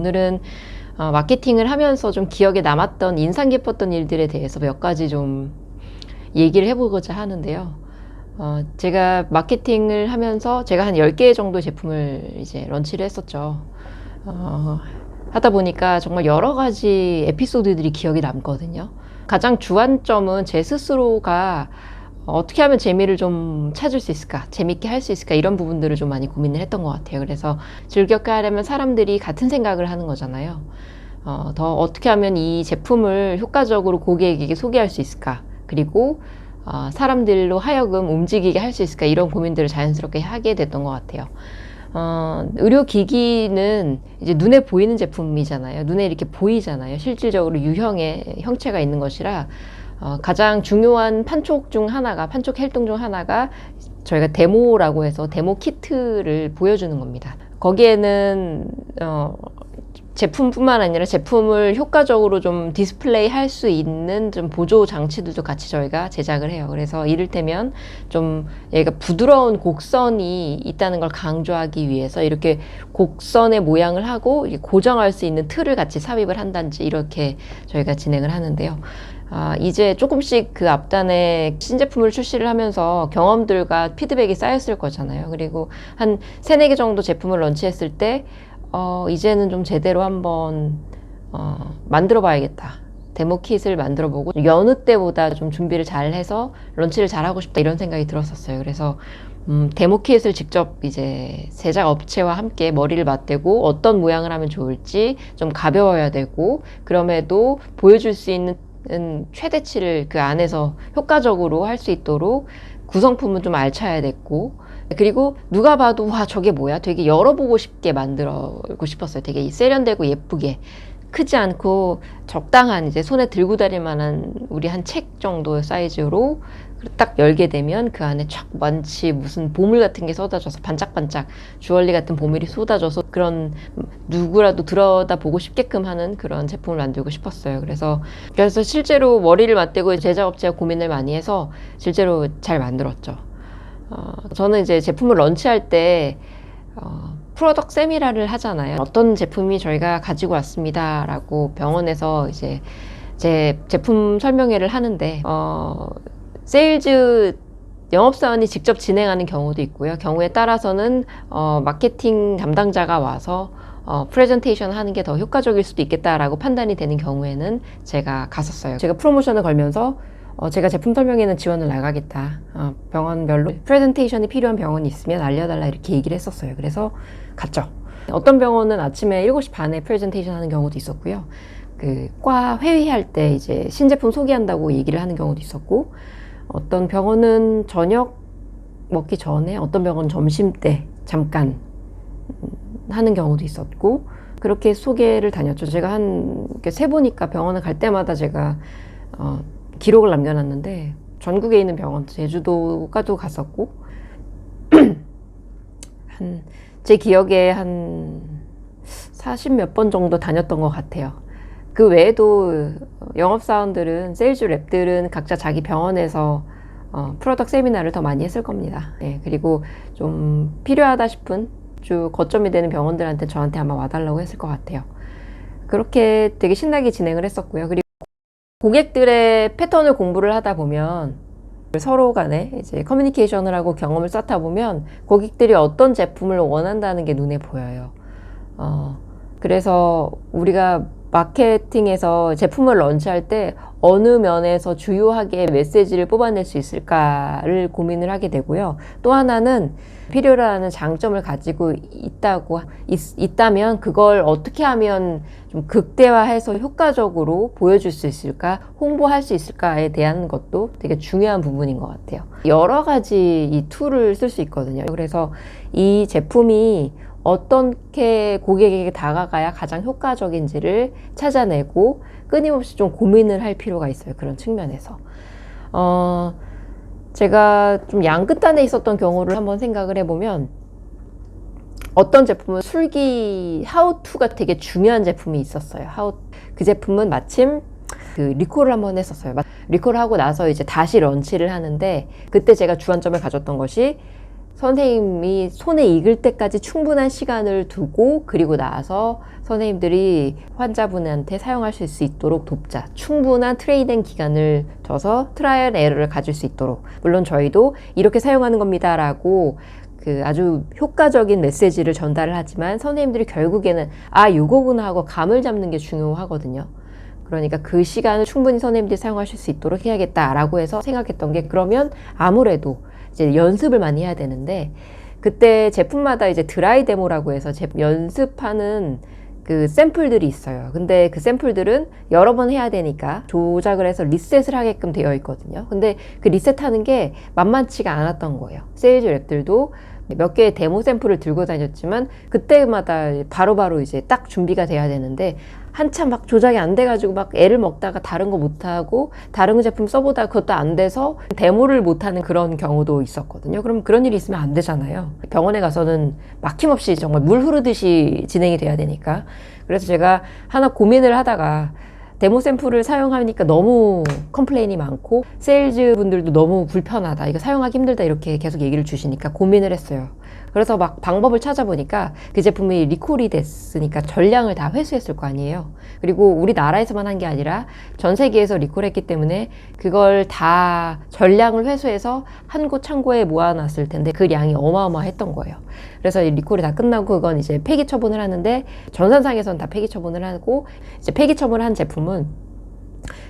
오늘은 마케팅을 하면서 좀 기억에 남았던 인상 깊었던 일들에 대해서 몇 가지 좀 얘기를 해보고자 하는데요. 제가 마케팅을 하면서 제가 한 10개 정도 제품을 이제 런치를 했었죠. 하다 보니까 정말 여러 가지 에피소드들이 기억에 남거든요. 가장 주안점은 제 스스로가 어떻게 하면 재미를 좀 찾을 수 있을까, 재밌게 할 수 있을까, 이런 부분들을 좀 많이 고민을 했던 것 같아요. 그래서 즐겁게 하려면 사람들이 같은 생각을 하는 거잖아요. 더 어떻게 하면 이 제품을 효과적으로 고객에게 소개할 수 있을까, 그리고 사람들로 하여금 움직이게 할 수 있을까, 이런 고민들을 자연스럽게 하게 됐던 것 같아요. 의료기기는 이제 눈에 보이는 제품이잖아요. 눈에 이렇게 보이잖아요. 실질적으로 유형의 형체가 있는 것이라 가장 중요한 판촉 활동 중 하나가 저희가 데모라고 해서 데모 키트를 보여주는 겁니다. 거기에는 제품뿐만 아니라 제품을 효과적으로 좀 디스플레이 할 수 있는 좀 보조 장치들도 같이 저희가 제작을 해요. 그래서 이를테면 좀 얘가 부드러운 곡선이 있다는 걸 강조하기 위해서 이렇게 곡선의 모양을 하고 고정할 수 있는 틀을 같이 삽입을 한다든지 이렇게 저희가 진행을 하는데요. 이제 조금씩 그 앞단에 신제품을 출시를 하면서 경험들과 피드백이 쌓였을 거잖아요. 그리고 한 3-4개 정도 제품을 런치했을 때 이제는 좀 제대로 한번 만들어 봐야겠다. 데모 킷을 만들어 보고 여느 때보다 좀 준비를 잘 해서 런치를 잘 하고 싶다, 이런 생각이 들었었어요. 그래서 데모 킷을 직접 이제 제작 업체와 함께 머리를 맞대고 어떤 모양을 하면 좋을지, 좀 가벼워야 되고 그럼에도 보여줄 수 있는 최대치를 그 안에서 효과적으로 할 수 있도록 구성품은 좀 알차야 됐고, 그리고 누가 봐도 와 저게 뭐야, 되게 열어보고 싶게 만들고 싶었어요. 되게 세련되고 예쁘게, 크지 않고 적당한, 이제 손에 들고 다닐 만한 우리 한 책 정도 사이즈로 딱 열게 되면 그 안에 촥 마치 무슨 보물 같은 게 쏟아져서 반짝반짝 주얼리 같은 보물이 쏟아져서 그런 누구라도 들여다보고 싶게끔 하는 그런 제품을 만들고 싶었어요. 그래서 실제로 머리를 맞대고 제작업체와 고민을 많이 해서 실제로 잘 만들었죠. 저는 이제 제품을 런치할 때 프로덕트 세미나를 하잖아요. 어떤 제품이 저희가 가지고 왔습니다 라고 병원에서 이제 제 제품 설명회를 하는데 세일즈 영업사원이 직접 진행하는 경우도 있고요. 경우에 따라서는 마케팅 담당자가 와서 프레젠테이션 하는 게 더 효과적일 수도 있겠다라고 판단이 되는 경우에는 제가 갔었어요. 제가 프로모션을 걸면서 제가 제품 설명회는 지원을 나가겠다. 병원별로 프레젠테이션이 필요한 병원이 있으면 알려달라, 이렇게 얘기를 했었어요. 그래서 갔죠. 어떤 병원은 아침에 7시 반에 프레젠테이션 하는 경우도 있었고요. 과 회의할 때 이제 신제품 소개한다고 얘기를 하는 경우도 있었고, 어떤 병원은 저녁 먹기 전에, 어떤 병원은 점심 때 잠깐 하는 경우도 있었고, 그렇게 소개를 다녔죠. 제가 세보니까 병원을 갈 때마다 제가 기록을 남겨놨는데, 전국에 있는 병원, 제주도까지 갔었고, 제 기억에 한 40몇 번 정도 다녔던 것 같아요. 그 외에도 영업사원들은, 세일즈 랩들은 각자 자기 병원에서 프로덕트 세미나를 더 많이 했을 겁니다. 네, 그리고 좀 필요하다 싶은 주 거점이 되는 병원들한테 저한테 아마 와달라고 했을 것 같아요. 그렇게 되게 신나게 진행을 했었고요. 그리고 고객들의 패턴을 공부를 하다 보면 서로 간에 이제 커뮤니케이션을 하고 경험을 쌓다 보면 고객들이 어떤 제품을 원한다는 게 눈에 보여요. 그래서 우리가 마케팅에서 제품을 런치할 때 어느 면에서 주요하게 메시지를 뽑아낼 수 있을까를 고민을 하게 되고요. 또 하나는 필요로 하는 장점을 가지고 있다면 그걸 어떻게 하면 좀 극대화해서 효과적으로 보여줄 수 있을까, 홍보할 수 있을까에 대한 것도 되게 중요한 부분인 것 같아요. 여러 가지 이 툴을 쓸 수 있거든요. 그래서 이 제품이 어떻게 고객에게 다가가야 가장 효과적인지를 찾아내고 끊임없이 좀 고민을 할 필요가 있어요. 그런 측면에서. 제가 좀 양끝단에 있었던 경우를 한번 생각을 해보면, 어떤 제품은 술기 하우투가 되게 중요한 제품이 있었어요. 그 제품은 마침 리콜을 한번 했었어요. 리콜을 하고 나서 이제 다시 런치를 하는데, 그때 제가 주안점을 가졌던 것이 선생님이 손에 익을 때까지 충분한 시간을 두고 그리고 나서 선생님들이 환자분한테 사용할 수 있도록 돕자. 충분한 트레이닝 기간을 둬서 트라이얼 에러를 가질 수 있도록. 물론 저희도 이렇게 사용하는 겁니다 라고 그 아주 효과적인 메시지를 전달을 하지만 선생님들이 결국에는 요거구나 하고 감을 잡는 게 중요하거든요. 그러니까 그 시간을 충분히 선생님들이 사용하실 수 있도록 해야겠다라고 해서 생각했던 게, 그러면 아무래도 이제 연습을 많이 해야 되는데, 그때 제품마다 이제 드라이 데모라고 해서 연습하는 그 샘플들이 있어요. 근데 그 샘플들은 여러 번 해야 되니까 조작을 해서 리셋을 하게끔 되어 있거든요. 근데 그 리셋하는 게 만만치가 않았던 거예요. 세일즈 랩들도 몇 개의 데모 샘플을 들고 다녔지만 그때마다 바로바로 이제 딱 준비가 돼야 되는데 한참 막 조작이 안 돼가지고 막 애를 먹다가 다른 거 못하고 다른 제품 써보다가 그것도 안 돼서 데모를 못하는 그런 경우도 있었거든요. 그럼 그런 일이 있으면 안 되잖아요. 병원에 가서는 막힘없이 정말 물 흐르듯이 진행이 돼야 되니까. 그래서 제가 하나 고민을 하다가 데모 샘플을 사용하니까 너무 컴플레인이 많고 세일즈 분들도 너무 불편하다, 이거 사용하기 힘들다 이렇게 계속 얘기를 주시니까 고민을 했어요. 그래서 막 방법을 찾아보니까 그 제품이 리콜이 됐으니까 전량을 다 회수했을 거 아니에요. 그리고 우리나라에서만 한 게 아니라 전 세계에서 리콜했기 때문에 그걸 다 전량을 회수해서 한 곳 창고에 모아놨을 텐데 그 양이 어마어마했던 거예요. 그래서 리콜이 다 끝나고 그건 이제 폐기 처분을 하는데, 전산상에서는 다 폐기 처분을 하고, 이제 폐기 처분을 한 제품은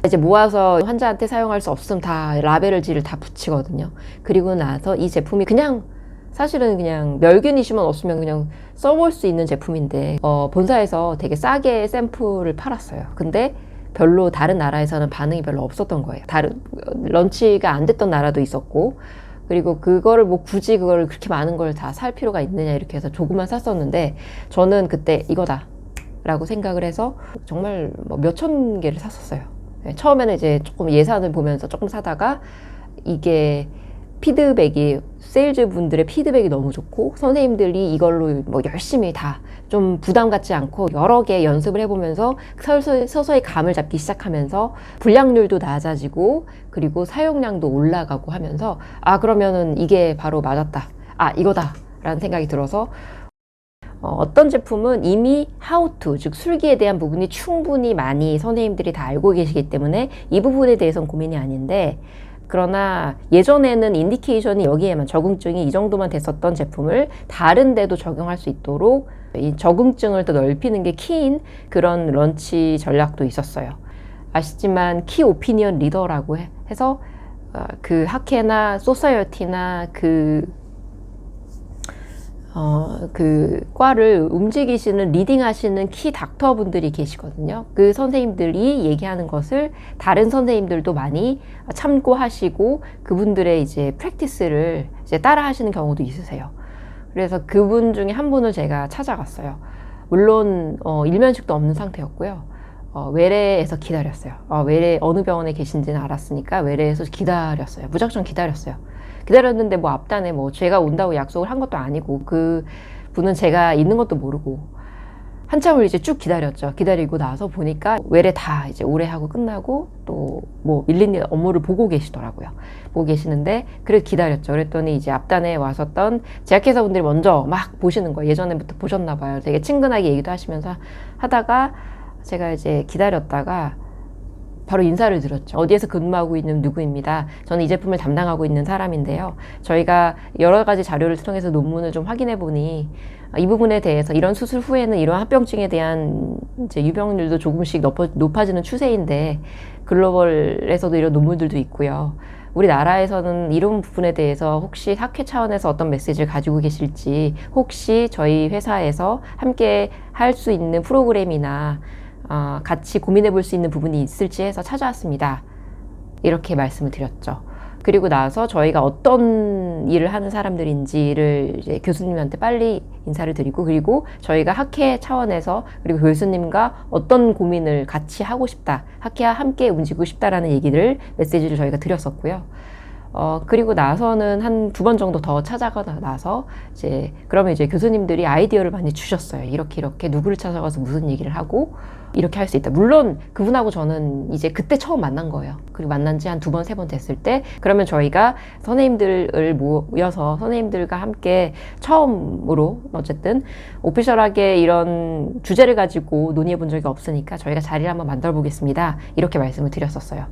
이제 모아서 환자한테 사용할 수 없으면 다 라벨을지를 다 붙이거든요. 그리고 나서 이 제품이 그냥 사실은 그냥 멸균이시만 없으면 그냥 써볼 수 있는 제품인데 본사에서 되게 싸게 샘플을 팔았어요. 근데 별로 다른 나라에서는 반응이 별로 없었던 거예요. 다른 런치가 안 됐던 나라도 있었고, 그리고 그거를 뭐 굳이 그걸 그렇게 많은 걸 다 살 필요가 있느냐 이렇게 해서 조금만 샀었는데, 저는 그때 이거다 라고 생각을 해서 정말 뭐 몇천 개를 샀었어요. 네, 처음에는 이제 조금 예산을 보면서 조금 사다가 이게 피드백이, 세일즈 분들의 피드백이 너무 좋고 선생님들이 이걸로 뭐 열심히 다 좀 부담 갖지 않고 여러 개 연습을 해보면서 서서히 감을 잡기 시작하면서 분량률도 낮아지고 그리고 사용량도 올라가고 하면서 그러면은 이게 바로 맞았다, 이거다 라는 생각이 들어서 어떤 제품은 이미 how to, 즉 술기에 대한 부분이 충분히 많이 선생님들이 다 알고 계시기 때문에 이 부분에 대해서는 고민이 아닌데, 그러나 예전에는 인디케이션이 여기에만, 적응증이 이 정도만 됐었던 제품을 다른 데도 적용할 수 있도록 이 적응증을 더 넓히는 게 키인 그런 런치 전략도 있었어요. 아시지만 키 오피니언 리더라고 해서 그 학회나 소사이어티나 그 과를 움직이시는, 리딩하시는 키 닥터분들이 계시거든요. 그 선생님들이 얘기하는 것을 다른 선생님들도 많이 참고하시고 그분들의 이제 프랙티스를 이제 따라 하시는 경우도 있으세요. 그래서 그분 중에 한 분을 제가 찾아갔어요. 물론 일면식도 없는 상태였고요. 외래에서 기다렸어요. 외래 어느 병원에 계신지는 알았으니까 외래에서 기다렸어요. 무작정 기다렸어요. 기다렸는데 뭐 앞단에 뭐 제가 온다고 약속을 한 것도 아니고 그 분은 제가 있는 것도 모르고 한참을 이제 쭉 기다렸죠. 기다리고 나서 보니까 외래 다 이제 오래하고 끝나고 또 뭐 밀린 업무를 보고 계시더라고요. 보고 계시는데 그래서 기다렸죠. 그랬더니 이제 앞단에 왔었던 제약회사분들이 먼저 막 보시는 거예요. 예전에부터 보셨나 봐요. 되게 친근하게 얘기도 하시면서 하다가 제가 이제 기다렸다가 바로 인사를 드렸죠. 어디에서 근무하고 있는 누구입니다. 저는 이 제품을 담당하고 있는 사람인데요. 저희가 여러 가지 자료를 통해서 논문을 좀 확인해 보니 이 부분에 대해서 이런 수술 후에는 이런 합병증에 대한 이제 유병률도 조금씩 높아지는 추세인데 글로벌에서도 이런 논문들도 있고요. 우리나라에서는 이런 부분에 대해서 혹시 학회 차원에서 어떤 메시지를 가지고 계실지, 혹시 저희 회사에서 함께 할 수 있는 프로그램이나 같이 고민해 볼 수 있는 부분이 있을지 해서 찾아왔습니다. 이렇게 말씀을 드렸죠. 그리고 나서 저희가 어떤 일을 하는 사람들인지를 이제 교수님한테 빨리 인사를 드리고, 그리고 저희가 학회 차원에서 그리고 교수님과 어떤 고민을 같이 하고 싶다, 학회와 함께 움직이고 싶다라는 얘기를, 메시지를 저희가 드렸었고요. 그리고 나서는 한 2번 정도 더 찾아가고 나서 그러면 이제 교수님들이 아이디어를 많이 주셨어요. 이렇게 누구를 찾아가서 무슨 얘기를 하고 이렇게 할 수 있다. 물론 그분하고 저는 이제 그때 처음 만난 거예요. 그리고 만난 지 한 2번, 3번 됐을 때 그러면 저희가 선생님들을 모여서 선생님들과 함께 처음으로 어쨌든 오피셜하게 이런 주제를 가지고 논의해 본 적이 없으니까 저희가 자리를 한번 만들어 보겠습니다. 이렇게 말씀을 드렸었어요.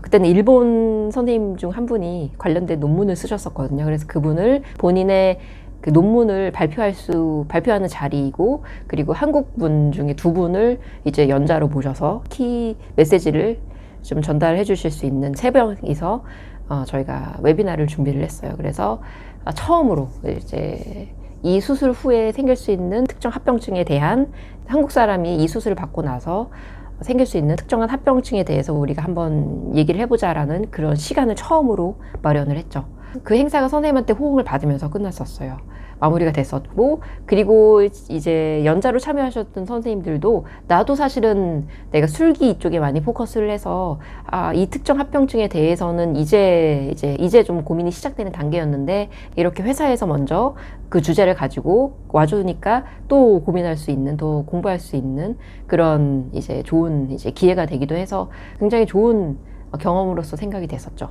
그때는 일본 선생님 중 한 분이 관련된 논문을 쓰셨었거든요. 그래서 그분을 본인의 그 논문을 발표하는 자리이고, 그리고 한국 분 중에 2분을 이제 연자로 모셔서 키 메시지를 좀 전달해 주실 수 있는 3명이서 저희가 웨비나를 준비를 했어요. 그래서 처음으로 이제 이 수술 후에 생길 수 있는 특정 합병증에 대한 한국 사람이 이 수술을 받고 나서 생길 수 있는 특정한 합병증에 대해서 우리가 한번 얘기를 해보자라는 그런 시간을 처음으로 마련을 했죠. 그 행사가 선생님한테 호응을 받으면서 끝났었어요. 마무리가 됐었고, 그리고 이제 연자로 참여하셨던 선생님들도 나도 사실은 내가 술기 이쪽에 많이 포커스를 해서 이 특정 합병증에 대해서는 이제 좀 고민이 시작되는 단계였는데 이렇게 회사에서 먼저 그 주제를 가지고 와주니까 또 고민할 수 있는, 또 공부할 수 있는 그런 이제 좋은 기회가 되기도 해서 굉장히 좋은 경험으로서 생각이 됐었죠.